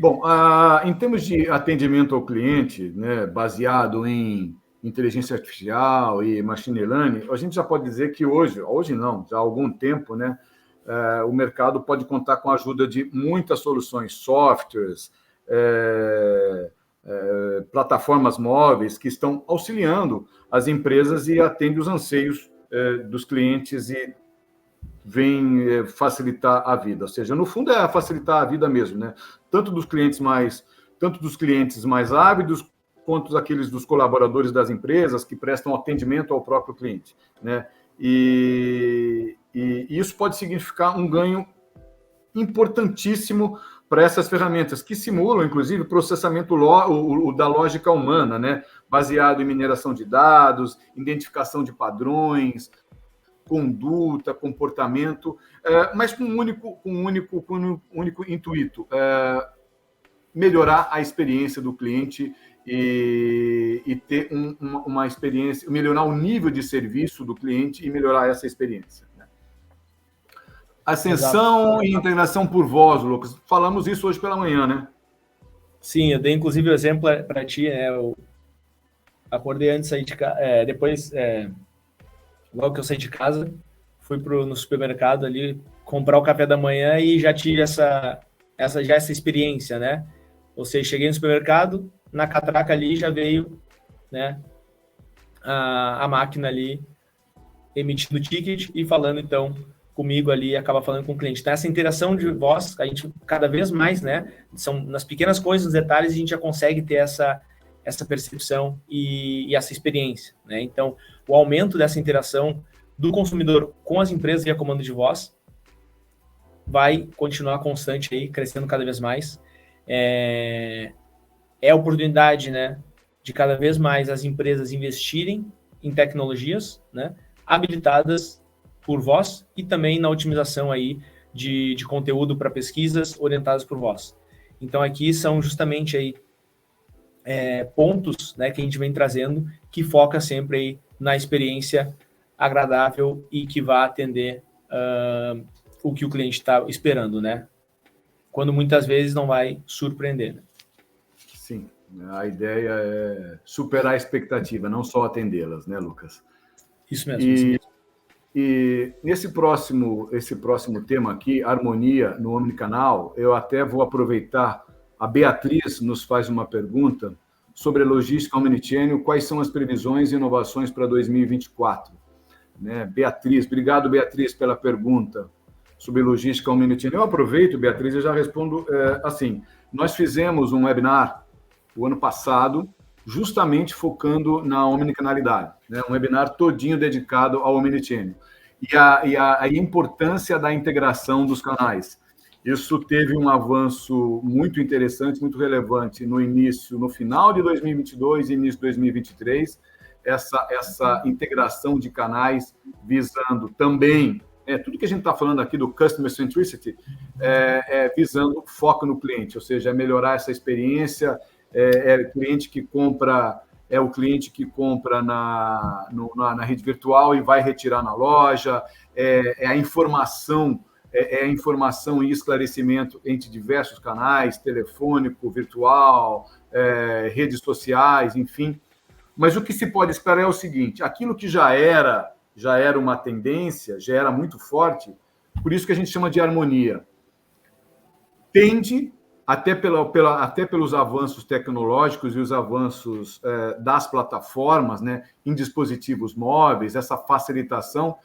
Bom, em termos de atendimento ao cliente, né, baseado em inteligência artificial e machine learning, a gente já pode dizer que hoje não, já há algum tempo, né, o mercado pode contar com a ajuda de muitas soluções, softwares, plataformas móveis que estão auxiliando as empresas e atendem os anseios dos clientes e vem facilitar a vida. Ou seja, no fundo é facilitar a vida mesmo, né? Tanto dos clientes mais ávidos, quanto aqueles dos colaboradores das empresas que prestam atendimento ao próprio cliente, né? E isso pode significar um ganho importantíssimo para essas ferramentas que simulam, inclusive, o processamento da lógica humana, né? Baseado em mineração de dados, identificação de padrões, conduta, comportamento, mas com um único intuito, melhorar a experiência do cliente e ter uma experiência, melhorar o nível de serviço do cliente e melhorar essa experiência. Né? Ascensão e integração por voz, Lucas. Falamos isso hoje pela manhã, né? Sim, eu dei inclusive o exemplo para ti, né? Eu acordei antes de sair de casa, depois... Logo que eu saí de casa, fui no supermercado ali comprar o café da manhã e já tive essa experiência, né? Ou seja, cheguei no supermercado, na catraca ali já veio, né, a máquina ali emitindo o ticket e falando então comigo ali, acaba falando com o cliente. Então essa interação de voz, a gente cada vez mais, né, são nas pequenas coisas, nos detalhes, a gente já consegue ter essa percepção e essa experiência, né? Então, o aumento dessa interação do consumidor com as empresas e a comando de voz vai continuar constante aí, crescendo cada vez mais. É a oportunidade, né, de cada vez mais as empresas investirem em tecnologias, né, habilitadas por voz e também na otimização aí de conteúdo para pesquisas orientadas por voz. Então, aqui são justamente aí pontos, né, que a gente vem trazendo, que foca sempre aí na experiência agradável e que vai atender o que o cliente está esperando, né? Quando muitas vezes não vai surpreender. Né? Sim, a ideia é superar a expectativa, não só atendê-las, né, Lucas? Isso mesmo. E esse próximo tema aqui, harmonia no omnicanal, eu até vou aproveitar. A Beatriz nos faz uma pergunta sobre a logística omnichannel, quais são as previsões e inovações para 2024? Né? Beatriz, obrigado, Beatriz, pela pergunta sobre logística omnichannel. Eu aproveito, Beatriz, e já respondo assim. Nós fizemos um webinar o ano passado, justamente focando na omnicanalidade, né? Um webinar todinho dedicado ao omnichannel. E a importância da integração dos canais. Isso teve um avanço muito interessante, muito relevante no final de 2022 e início de 2023, essa integração de canais visando também, tudo que a gente está falando aqui do Customer Centricity, visando foco no cliente, ou seja, melhorar essa experiência, o cliente que compra na rede virtual e vai retirar na loja, a informação e esclarecimento entre diversos canais, telefônico, virtual, redes sociais, enfim. Mas o que se pode esperar é o seguinte, aquilo que já era uma tendência, já era muito forte, por isso que a gente chama de harmonia. tende, até pelos avanços tecnológicos e os avanços das plataformas, né, em dispositivos móveis, essa facilitação,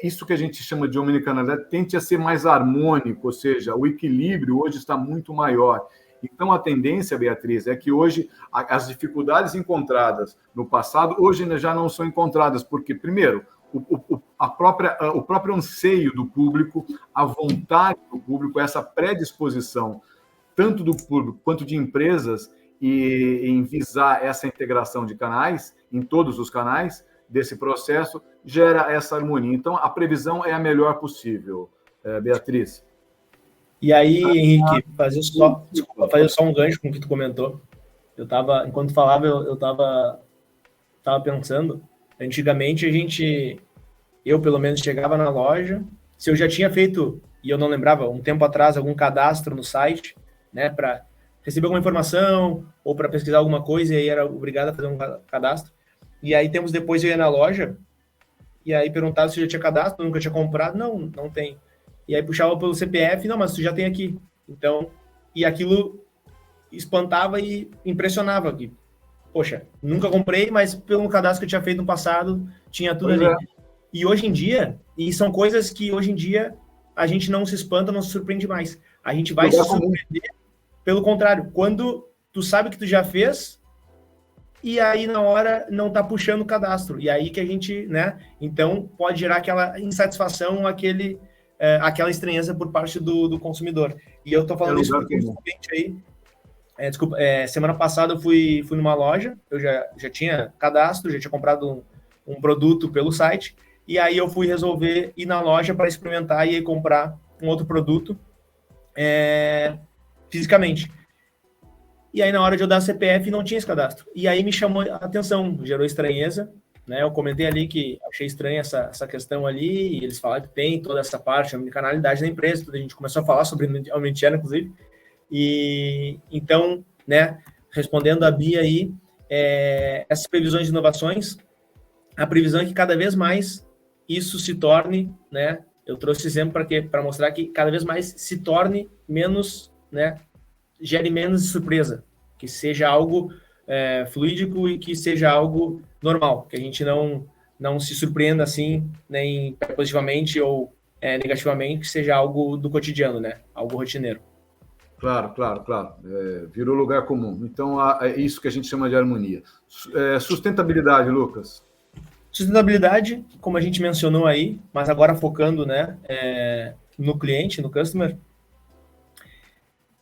isso que a gente chama de omnicanalidade tende a ser mais harmônico, ou seja, o equilíbrio hoje está muito maior. Então, a tendência, Beatriz, é que hoje as dificuldades encontradas no passado, hoje já não são encontradas, porque, primeiro, o próprio anseio do público, a vontade do público, essa predisposição, tanto do público quanto de empresas, em visar essa integração de canais, em todos os canais desse processo, gera essa harmonia. Então, a previsão é a melhor possível, Beatriz. E aí, Henrique, fazer só um gancho com o que tu comentou. Enquanto falava, eu estava pensando, antigamente eu pelo menos chegava na loja, se eu já tinha feito, e eu não lembrava, um tempo atrás, algum cadastro no site, né, para receber alguma informação, ou para pesquisar alguma coisa, e aí era obrigado a fazer um cadastro. E aí, tempos depois, eu ia na loja, e aí perguntava se eu já tinha cadastro, nunca tinha comprado, não tem. E aí puxava pelo CPF, não, mas tu já tem aqui. Então, e aquilo espantava e impressionava aqui. Poxa, nunca comprei, mas pelo cadastro que eu tinha feito no passado, tinha tudo ali. E hoje em dia, e são coisas que hoje em dia a gente não se espanta, não se surpreende mais. A gente vai se surpreender, pelo contrário, quando tu sabe que tu já fez, e aí na hora não tá puxando o cadastro. E aí que a gente, né? Então pode gerar aquela insatisfação, aquela estranheza por parte do consumidor. E eu tô falando isso porque justamente aí, semana passada eu fui numa loja, eu já tinha cadastro, já tinha comprado um produto pelo site, e aí eu fui resolver ir na loja para experimentar e aí comprar um outro produto fisicamente. E aí na hora de eu dar CPF não tinha esse cadastro. E aí me chamou a atenção, gerou estranheza, né? Eu comentei ali que achei estranha essa questão ali, e eles falaram que tem toda essa parte, a omnicanalidade da empresa, a gente começou a falar sobre omnichannel, inclusive. E então, né, respondendo a Bia aí, essas previsões de inovações, a previsão é que cada vez mais isso se torne, né, eu trouxe esse exemplo para mostrar que cada vez mais se torne menos, né, gere menos surpresa, que seja algo fluídico e que seja algo normal, que a gente não se surpreenda assim, nem positivamente ou negativamente, que seja algo do cotidiano, né, algo rotineiro. Claro. Virou lugar comum. Então, é isso que a gente chama de harmonia. Sustentabilidade, Lucas. Sustentabilidade, como a gente mencionou aí, mas agora focando, né, no cliente, no customer.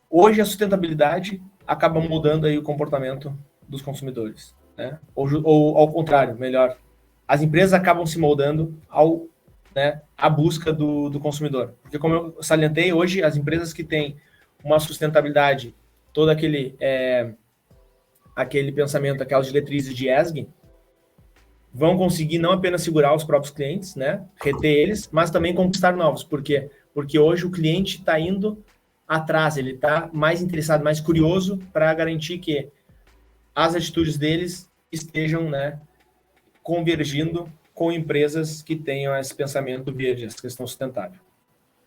Hoje a sustentabilidade acaba mudando aí o comportamento dos consumidores, né? Ou ao contrário, melhor, as empresas acabam se moldando à busca do consumidor. Porque como eu salientei, hoje as empresas que têm uma sustentabilidade, todo aquele pensamento, aquelas diretrizes de ESG, vão conseguir não apenas segurar os próprios clientes, né, reter eles, mas também conquistar novos. Por quê? Porque hoje o cliente está indo atrás, ele está mais interessado, mais curioso para garantir que as atitudes deles estejam, né, convergindo com empresas que tenham esse pensamento verde, essa questão sustentável.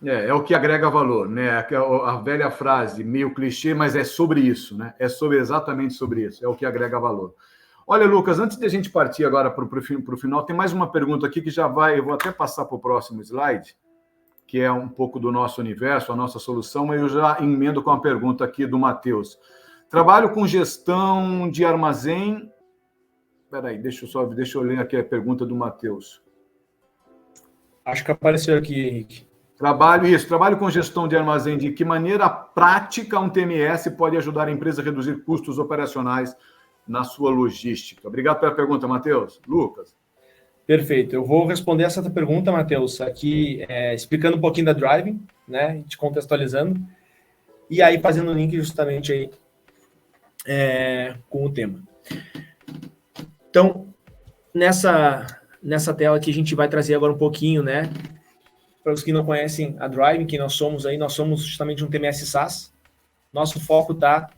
É o que agrega valor, né? A velha frase, meio clichê, mas é sobre isso, né? Exatamente sobre isso, é o que agrega valor. Olha, Lucas, antes de a gente partir agora para o final, tem mais uma pergunta aqui que eu vou até passar para o próximo slide, que é um pouco do nosso universo, a nossa solução, mas eu já emendo com a pergunta aqui do Matheus. Trabalho com gestão de armazém... Espera aí, deixa eu ler aqui a pergunta do Matheus. Acho que apareceu aqui, Henrique. Trabalho com gestão de armazém. De que maneira prática um TMS pode ajudar a empresa a reduzir custos operacionais na sua logística? Obrigado pela pergunta, Matheus. Lucas. Perfeito. Eu vou responder essa pergunta, Matheus, aqui explicando um pouquinho da Driving, né, te contextualizando, e aí fazendo o link justamente aí com o tema. Então, nessa tela aqui a gente vai trazer agora um pouquinho, né, para os que não conhecem a Driving, que nós somos justamente um TMS SaaS. Nosso foco está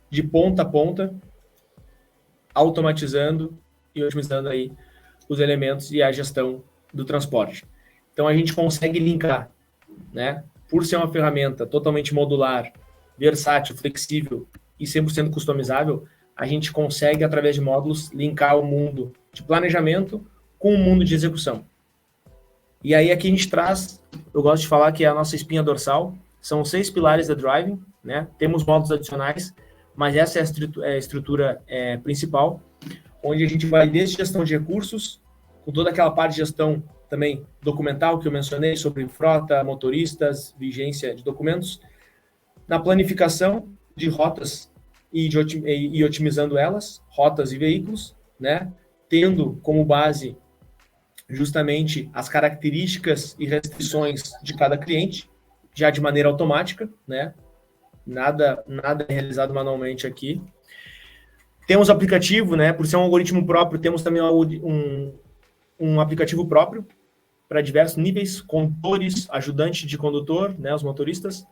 de ponta a ponta, automatizando e otimizando aí os elementos e a gestão do transporte. Então, a gente consegue linkar, né, por ser uma ferramenta totalmente modular, versátil, flexível e 100% customizável, a gente consegue, através de módulos, linkar o mundo de planejamento com o mundo de execução. E aí aqui a gente traz, eu gosto de falar que é a nossa espinha dorsal, são 6 pilares da Driving, né? Temos módulos adicionais, mas essa é a estrutura principal, onde a gente vai desde gestão de recursos, com toda aquela parte de gestão também documental que eu mencionei, sobre frota, motoristas, vigência de documentos, na planificação de rotas e otimizando elas, rotas e veículos, né? Tendo como base justamente as características e restrições de cada cliente, já de maneira automática, né? Nada é realizado manualmente aqui. Temos aplicativo, né? Por ser um algoritmo próprio, temos também um aplicativo próprio para diversos níveis, condutores, ajudante de condutor, né? Os motoristas,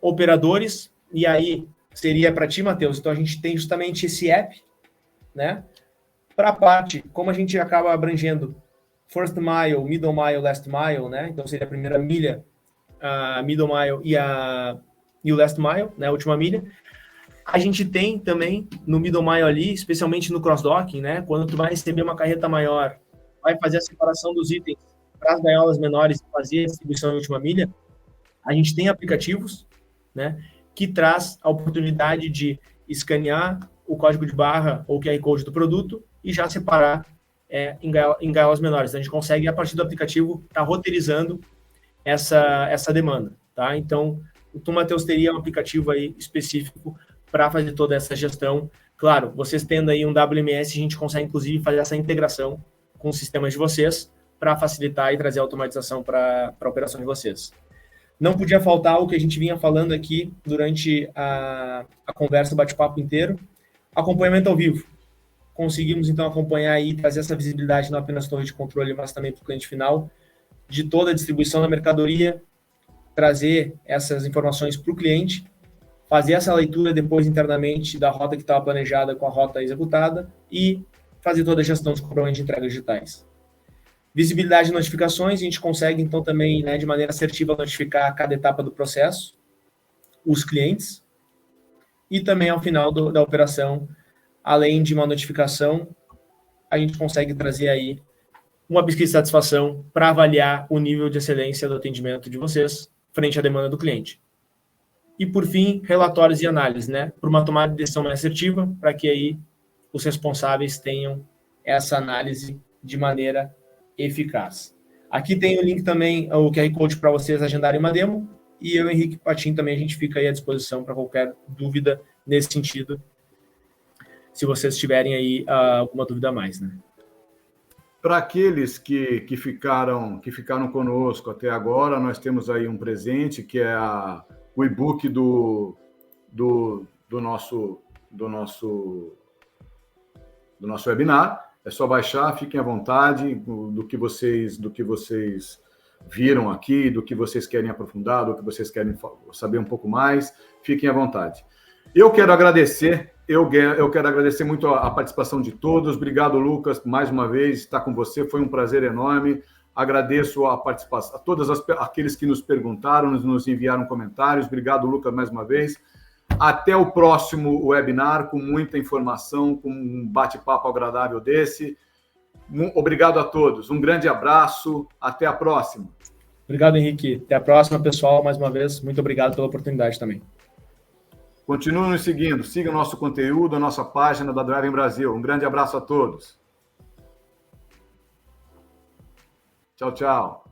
operadores, e aí seria para ti, Matheus. Então a gente tem justamente esse app, né? Para a parte, como a gente acaba abrangendo first mile, middle mile, last mile, né? Então seria a primeira milha, a middle mile e o last mile, né? A última milha. A gente tem também no middle mile ali, especialmente no cross-docking, né? Quando tu vai receber uma carreta maior, vai fazer a separação dos itens para as gaiolas menores e fazer a distribuição em última milha, a gente tem aplicativos, né? Que traz a oportunidade de escanear o código de barra ou QR Code do produto e já separar em gaiolas menores. A gente consegue, a partir do aplicativo, estar roteirizando essa demanda, tá? Então, o Matheus teria um aplicativo aí específico para fazer toda essa gestão. Claro, vocês tendo aí um WMS, a gente consegue, inclusive, fazer essa integração com os sistemas de vocês para facilitar e trazer automatização para a operação de vocês. Não podia faltar o que a gente vinha falando aqui durante a conversa, o bate-papo inteiro, acompanhamento ao vivo. Conseguimos, então, acompanhar e trazer essa visibilidade não apenas torre de controle, mas também para o cliente final, de toda a distribuição da mercadoria, trazer essas informações para o cliente, fazer essa leitura depois internamente da rota que estava planejada com a rota executada e fazer toda a gestão dos comprovantes de entrega digitais. Visibilidade de notificações, a gente consegue, então, também, né, de maneira assertiva, notificar cada etapa do processo, os clientes, e também, ao final da operação, além de uma notificação, a gente consegue trazer aí uma pesquisa de satisfação para avaliar o nível de excelência do atendimento de vocês frente à demanda do cliente. E, por fim, relatórios e análises, né, por uma tomada de decisão mais assertiva, para que aí os responsáveis tenham essa análise de maneira eficaz. Aqui tem o link também, o QR Code para vocês agendarem uma demo, e eu, Henrique Patim, também a gente fica aí à disposição para qualquer dúvida nesse sentido, se vocês tiverem aí alguma dúvida a mais, né? Para aqueles que ficaram conosco até agora, nós temos aí um presente, que é o e-book do nosso webinar. É só baixar, fiquem à vontade do que vocês viram aqui, do que vocês querem aprofundar, do que vocês querem saber um pouco mais, fiquem à vontade. Eu quero agradecer muito a participação de todos. Obrigado, Lucas, mais uma vez, estar com você, foi um prazer enorme. Agradeço a participação, a todos aqueles que nos perguntaram, nos enviaram comentários. Obrigado, Lucas, mais uma vez. Até o próximo webinar, com muita informação, com um bate-papo agradável desse. Obrigado a todos. Um grande abraço. Até a próxima. Obrigado, Henrique. Até a próxima, pessoal. Mais uma vez, muito obrigado pela oportunidade também. Continuem nos seguindo. Siga o nosso conteúdo, a nossa página da Driving Brasil. Um grande abraço a todos. Tchau, tchau.